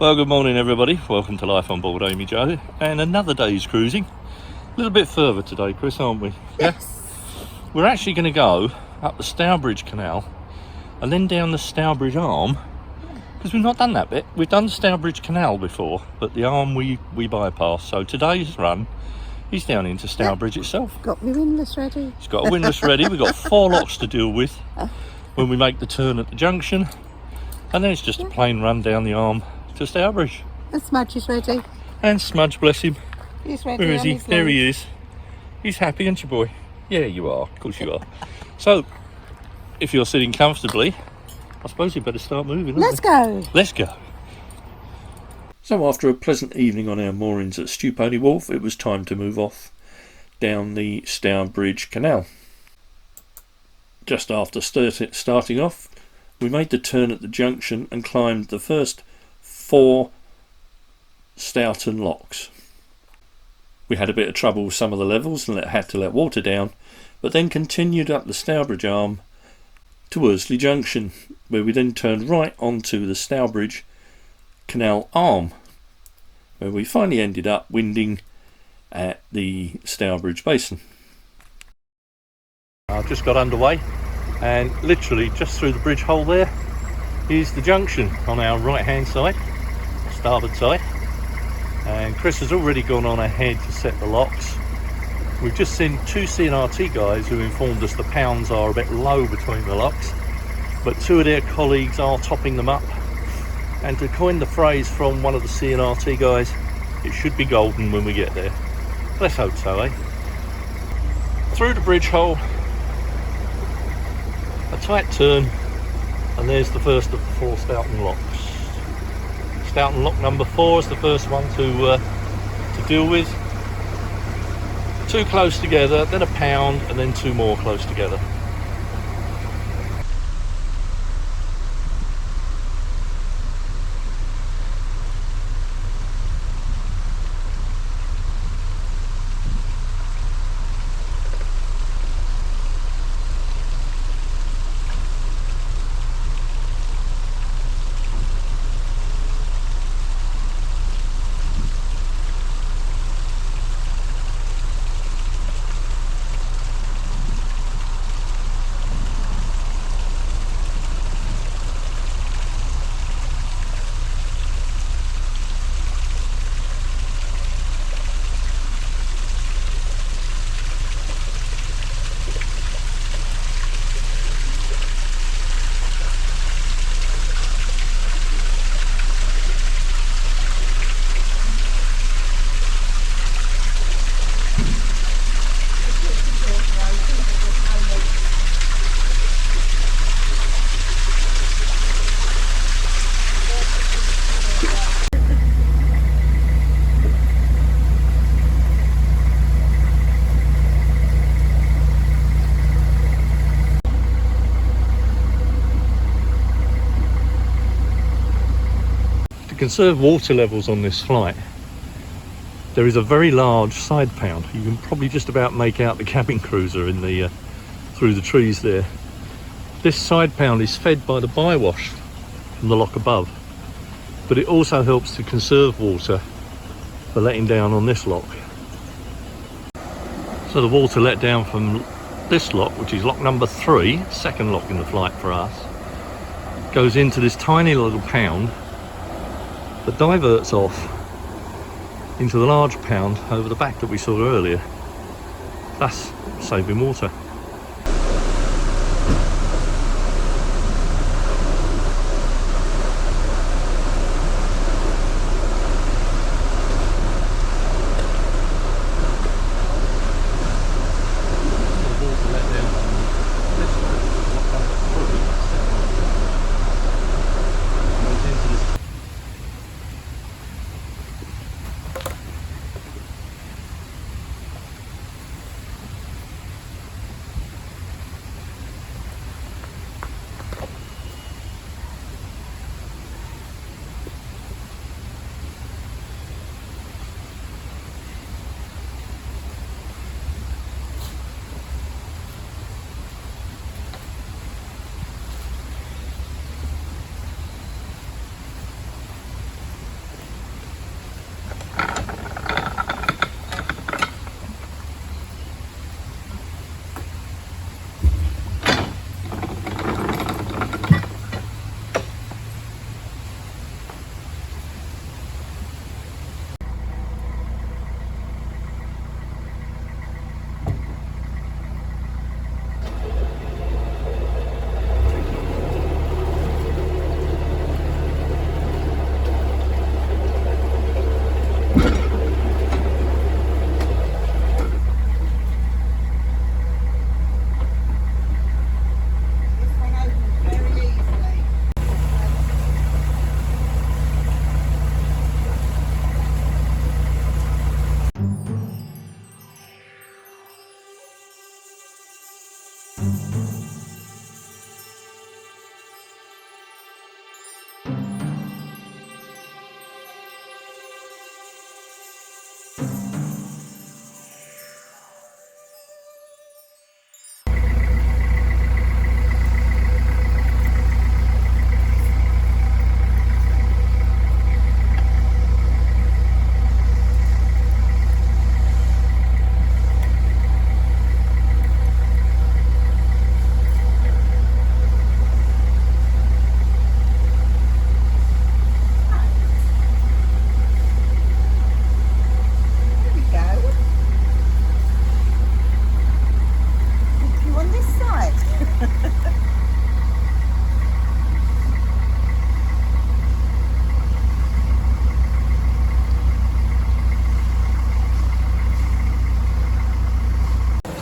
Well, good morning everybody, welcome to Life on Board Amy Joe, and another day's cruising. A little bit further today, Chris, aren't we? Yes. Yeah? We're actually going to go up the Stourbridge Canal and then down the Stourbridge Arm, because we've not done that bit. We've done the Stourbridge Canal before, but the Arm we bypassed. So today's run is down into Stourbridge itself. Got my windlass ready. It's got a windlass ready. We've got 4 locks to deal with when we make the turn at the junction, and then it's just a plain run down the Arm to Stourbridge. And Smudge is ready. And Smudge, bless him. He's ready. Where is he? There he is. He's happy, aren't you, boy? Yeah, you are. Of course you are. So, if you're sitting comfortably, I suppose you better start moving. Let's go. Let's go. So, after a pleasant evening on our moorings at Stourbridge Wharf, it was time to move off down the Stourbridge Canal. Just after starting off, we made the turn at the junction and climbed the first 4 Stoughton locks. We had a bit of trouble with some of the levels and had to let water down, but then continued up the Stourbridge Arm to Worsley Junction, where we then turned right onto the Stourbridge Canal Arm, where we finally ended up winding at the Stourbridge Basin. I've just got underway, and literally just through the bridge hole there is the junction on our right hand side, starboard side, and Chris has already gone on ahead to set the locks. We've just seen 2 CNRT guys who informed us the pounds are a bit low between the locks, but 2 of their colleagues are topping them up, and to coin the phrase from one of the CNRT guys, it should be golden when we get there. Let's hope so, eh? Through the bridge hole, a tight turn, and there's the first of the 4 Stoughton locks. Stoughton lock number 4 is the first one to deal with. 2 close together, then a pound, and then 2 more close together. To conserve water levels on this flight, there is a very large side pound. You can probably just about make out the cabin cruiser in the through the trees there. This side pound is fed by the bywash from the lock above, but it also helps to conserve water for letting down on this lock. So the water let down from this lock, which is lock number 3, second lock in the flight for us, goes into this tiny little pound that diverts off into the large pound over the back that we saw earlier, thus saving water.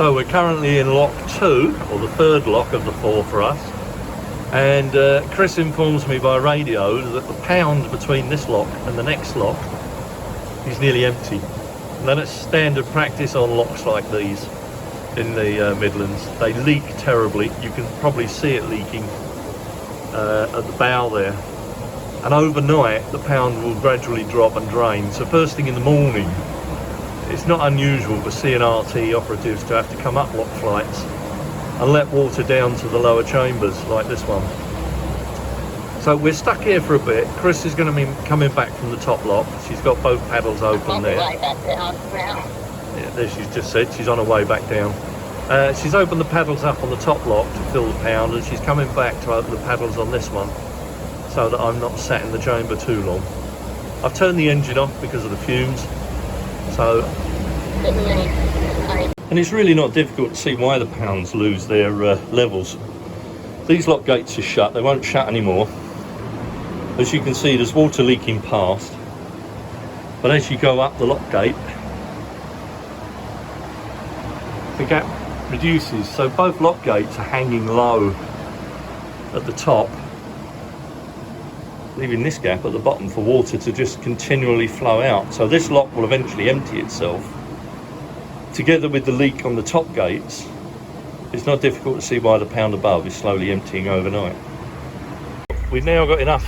So we're currently in lock 2, or the third lock of the 4 for us, and Chris informs me by radio that the pound between this lock and the next lock is nearly empty. And then it's standard practice on locks like these in the Midlands. They leak terribly. You can probably see it leaking at the bow there. And overnight the pound will gradually drop and drain. So first thing in the morning, it's not unusual for CNRT operatives to have to come up lock flights and let water down to the lower chambers like this one. So we're stuck here for a bit. Chris is going to be coming back from the top lock. She's got both paddles open there. Yeah, there she's just said she's on her way back down. She's opened the paddles up on the top lock to fill the pound, and she's coming back to open the paddles on this one so that I'm not sat in the chamber too long. I've turned the engine off because of the fumes. So, and it's really not difficult to see why the pounds lose their levels. These lock gates are shut, they won't shut anymore. As you can see, there's water leaking past, but as you go up the lock gate, the gap reduces. So both lock gates are hanging low at the top, leaving this gap at the bottom for water to just continually flow out. So this lock will eventually empty itself. Together with the leak on the top gates, it's not difficult to see why the pound above is slowly emptying overnight. We've now got enough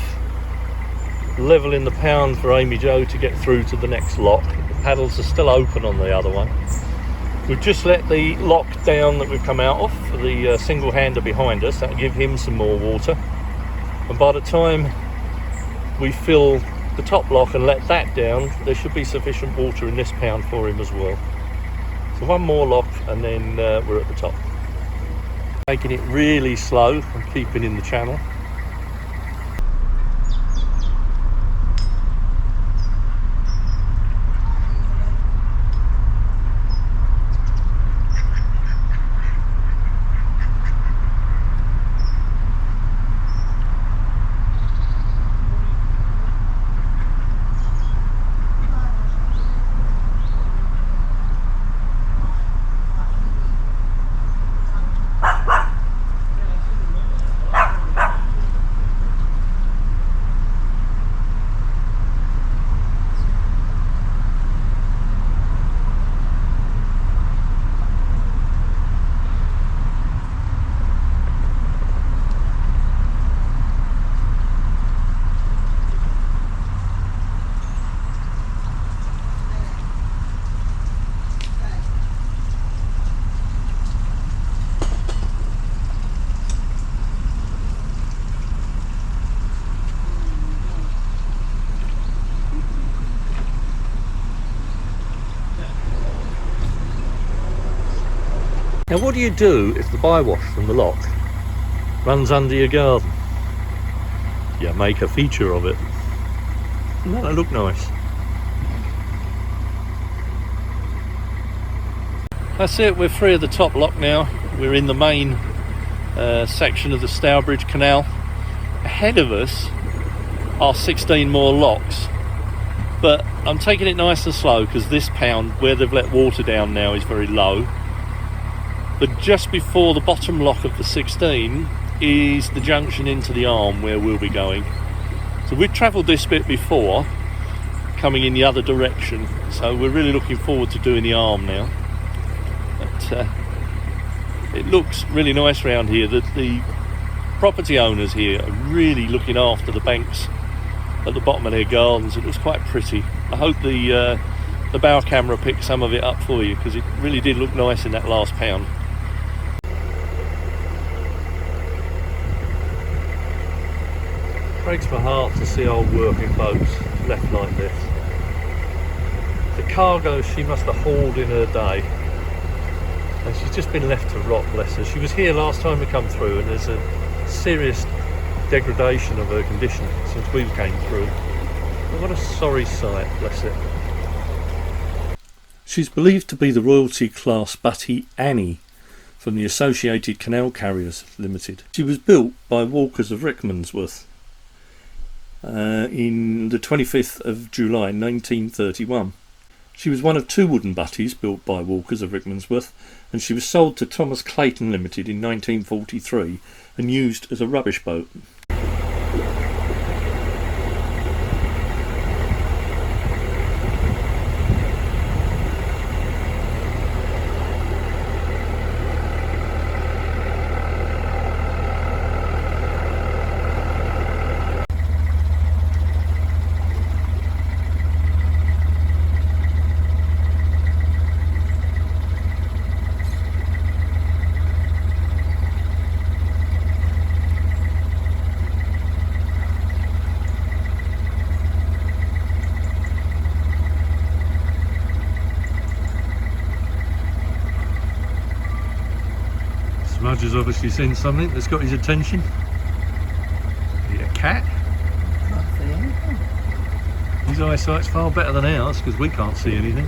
level in the pound for Amy Jo to get through to the next lock. The paddles are still open on the other one. We've just let the lock down that we've come out of for the single hander behind us. That'll give him some more water. And by the time we fill the top lock and let that down, there should be sufficient water in this pound for him as well. So one more lock and then we're at the top. Making it really slow and keeping in the channel. Now what do you do if the bywash from the lock runs under your garden? You make a feature of it. Doesn't that look nice? That's it, we're free of the top lock now. We're in the main section of the Stourbridge Canal. Ahead of us are 16 more locks, but I'm taking it nice and slow because this pound, where they've let water down now, is very low. But just before the bottom lock of the 16 is the junction into the Arm where we'll be going. So we've travelled this bit before, coming in the other direction, so we're really looking forward to doing the Arm now. But it looks really nice around here. The property owners here are really looking after the banks at the bottom of their gardens. It looks quite pretty. I hope the bow camera picked some of it up for you, because it really did look nice in that last pound. Breaks my heart to see old working boats left like this. The cargo she must have hauled in her day, and she's just been left to rot, bless her. She was here last time we come through, and there's a serious degradation of her condition since we came through. But what a sorry sight, bless it. She's believed to be the royalty class Batty Annie from the Associated Canal Carriers Limited. She was built by Walkers of Rickmansworth in the 25th of July 1931. She was one of 2 wooden butties built by Walkers of Rickmansworth, and she was sold to Thomas Clayton Limited in 1943 and used as a rubbish boat. Smudge has obviously seen something that's got his attention. Is it a cat? Can't see anything. His eyesight's far better than ours because we can't see anything.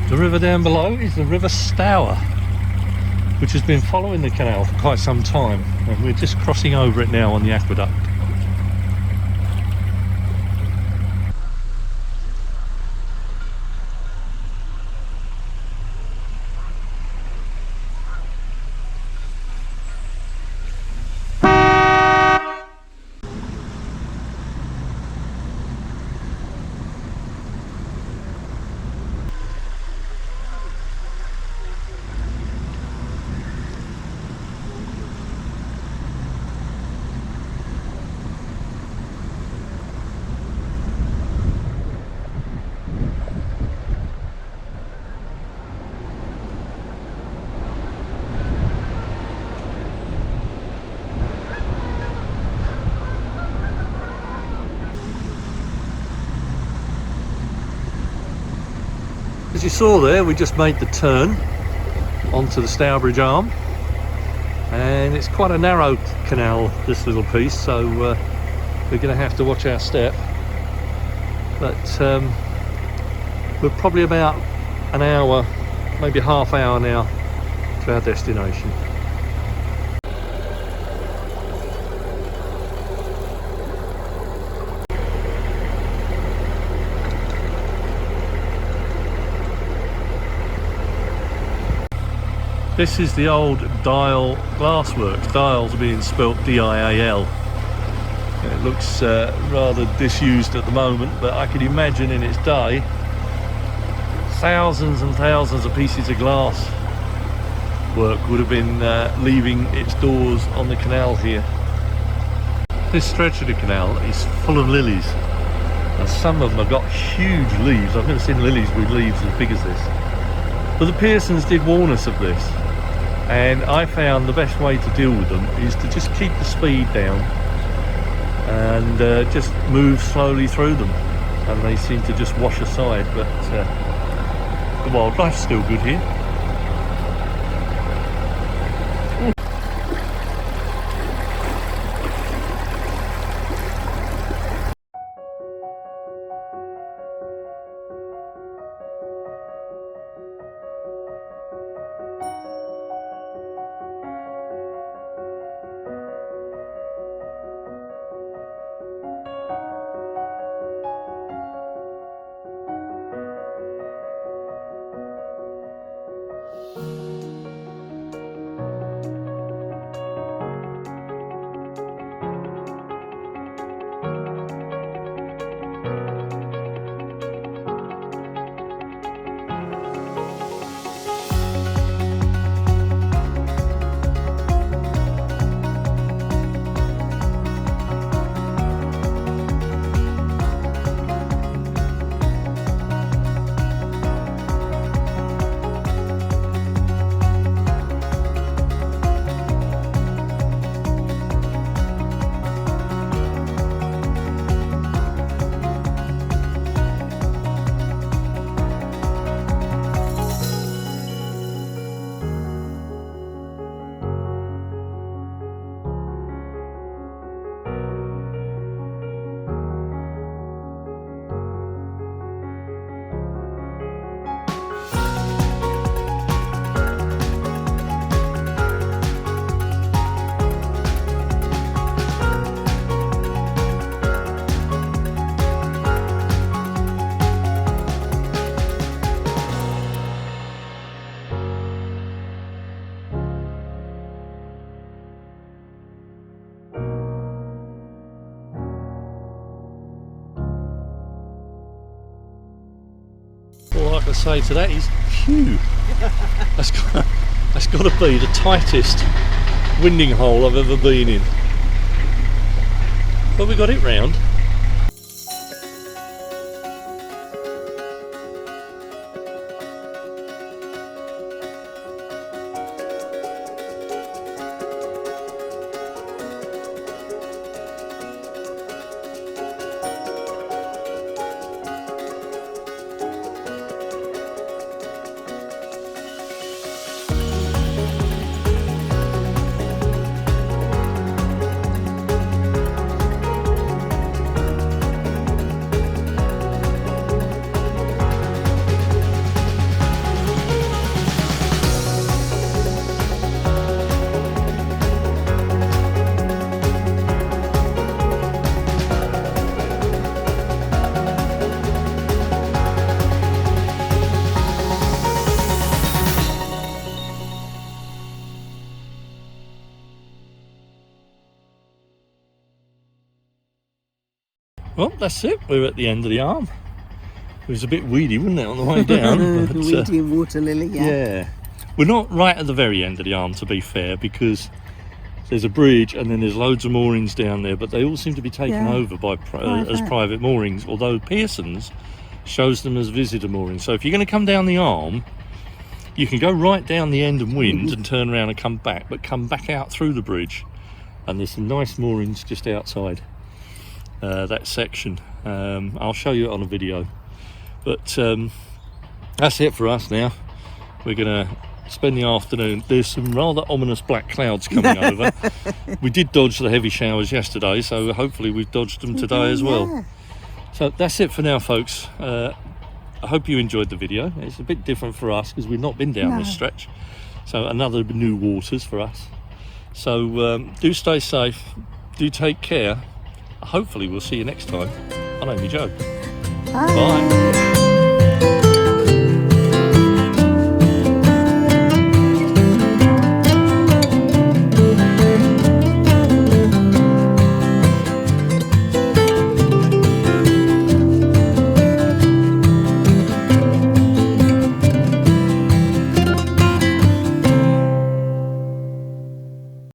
The river down below is the River Stour, which has been following the canal for quite some time, and we're just crossing over it now on the aqueduct. As you saw there, we just made the turn onto the Stourbridge Arm, and it's quite a narrow canal, this little piece, so we're going to have to watch our step. But we're probably about an hour, maybe half hour now to our destination. This is the old Dial glassworks. Dials are being spelt D-I-A-L. It looks rather disused at the moment, but I could imagine in its day thousands and thousands of pieces of glass work would have been leaving its doors on the canal here. This stretch of the canal is full of lilies, and some of them have got huge leaves. I've never seen lilies with leaves as big as this. But the Pearsons did warn us of this, and I found the best way to deal with them is to just keep the speed down and just move slowly through them, and they seem to just wash aside. But the wildlife's still good here. all I can say to that is, phew. That's got to be the tightest winding hole I've ever been in. But we got it round. Well, that's it. We're at the end of the arm. It was a bit weedy, wasn't it, on the way down? But, weedy and water lily, yeah. Yeah. We're not right at the very end of the arm, to be fair, because there's a bridge and then there's loads of moorings down there, but they all seem to be taken over by as private moorings, although Pearson's shows them as visitor moorings. So if you're going to come down the arm, you can go right down the end and wind and turn around and come back, but come back out through the bridge. And there's some nice moorings just outside that section. I'll show you it on a video. But that's it for us now. We're going to spend the afternoon. There's some rather ominous black clouds coming over. We did dodge the heavy showers yesterday, so hopefully we've dodged them today as well. Yeah. So that's it for now, folks. I hope you enjoyed the video. It's a bit different for us because we've not been down this stretch. So another new waters for us. So do stay safe. Do take care. Hopefully we'll see you next time. My name is Joe. Bye.